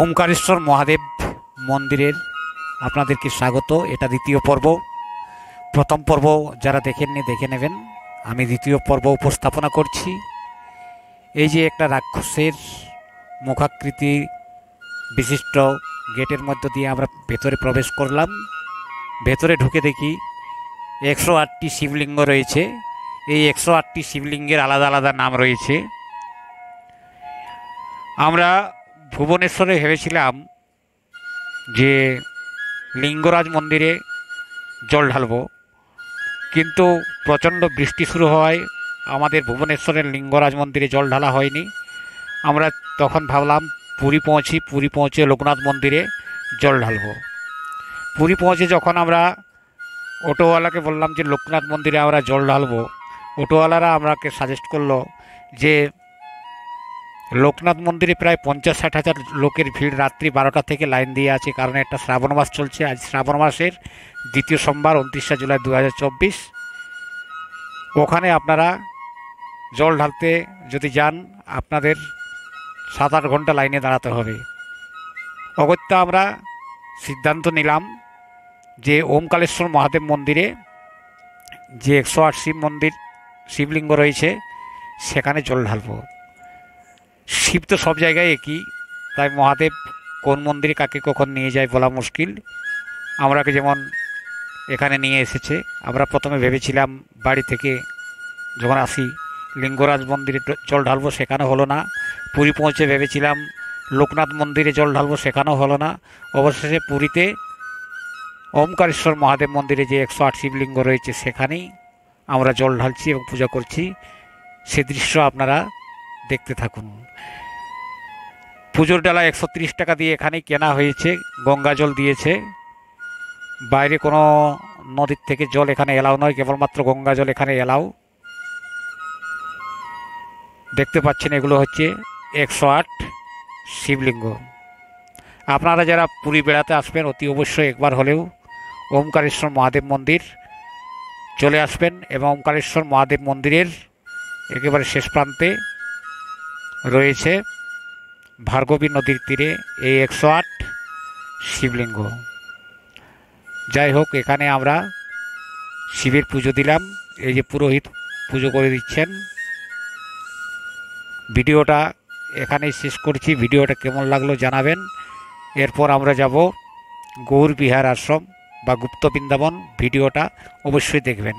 ওমকারেশ্বর মহাদেব মন্দিরের আপনাদেরকে স্বাগত। এটা দ্বিতীয় পর্ব। প্রথম পর্ব যারা দেখেননি দেখে নেবেন। আমি দ্বিতীয় পর্ব উপস্থাপনা করছি। এই যে একটা রাক্ষসের মুখাকৃতি বিশিষ্ট গেটের মধ্য দিয়ে আমরা ভেতরে প্রবেশ করলাম। ভেতরে ঢুকে দেখি 108টি শিবলিঙ্গ রয়েছে। এই 108টি শিবলিঙ্গের আলাদা আলাদা নাম রয়েছে। আমরা ভুবনেশ্বরে ভেবেছিলাম যে লিঙ্গরাজ মন্দিরে জল ঢালব, কিন্তু প্রচণ্ড বৃষ্টি শুরু হওয়ায় আমাদের ভুবনেশ্বরের লিঙ্গরাজ মন্দিরে জল ঢালা হয়নি। আমরা তখন ভাবলাম পুরী পৌঁছে লোকনাথ মন্দিরে জল ঢালব। পুরী পৌঁছে যখন আমরা অটোওয়ালাকে বললাম যে লোকনাথ মন্দিরে আমরা জল ঢালব, অটোওয়ালারা আমাকে সাজেস্ট করলো যে লোকনাথ মন্দিরে প্রায় 50-60 হাজার লোকের ভিড়, রাত্রি 12টা থেকে লাইন দিয়ে আছে, কারণ একটা শ্রাবণ মাস চলছে। আজ শ্রাবণ মাসের দ্বিতীয় সোমবার 29শে জুলাই 2024। ওখানে আপনারা জল ঢালতে যদি যান আপনাদের 7-8 ঘন্টা লাইনে দাঁড়াতে হবে। অগত্যা আমরা সিদ্ধান্ত নিলাম যে ওমকারেশ্বর মহাদেব মন্দিরে যে 108 শিবলিঙ্গ রয়েছে সেখানে জল ঢালব। শিব তো সব জায়গায় একই, তাই মহাদেব কোন মন্দিরে কাকে কখন নিয়ে যায় বলা মুশকিল। আমরাকে যেমন এখানে নিয়ে এসেছে। আমরা প্রথমে ভেবেছিলাম বাড়ি থেকে যখন আসি লিঙ্গরাজ মন্দিরে জল ঢালবো, সেখানেও হলো না। পুরী পৌঁছে ভেবেছিলাম লোকনাথ মন্দিরে জল ঢালবো, সেখানেও হলো না। অবশেষে পুরীতে ওমকারেশ্বর মহাদেব মন্দিরে যে 108 শিবলিঙ্গ রয়েছে সেখানেই আমরা জল ঢালছি এবং পূজা করছি। সে দৃশ্য আপনারা দেখতে থাকুন। পুজোর ডালা 130 টাকা দিয়ে এখানেই কেনা হয়েছে। গঙ্গা জল দিয়েছে। বাইরে কোনো নদীর থেকে জল এখানে এলাও নয়, কেবলমাত্র গঙ্গা জল এখানে এলাও। দেখতে পাচ্ছেন এগুলো হচ্ছে 108 শিবলিঙ্গ। আপনারা যারা পুরী বেড়াতে আসবেন অতি অবশ্যই একবার হলেও ওমকারেশ্বর মহাদেব মন্দির চলে আসবেন। এবং ওমকারেশ্বর মহাদেব মন্দিরের একেবারে শেষ প্রান্তে রয়েছে ভার্গবী নদীর তীরে এই 108 শিবলিঙ্গ। যাই হোক, এখানে আমরা শিবের পুজো দিলাম। এই যে পুরোহিত পুজো করে দিচ্ছেন। ভিডিওটা এখানেই শেষ করছি। ভিডিওটা কেমন লাগলো জানাবেন। এরপর আমরা যাব গৌর বিহার আশ্রম বা গুপ্ত বৃন্দাবন। ভিডিওটা অবশ্যই দেখবেন।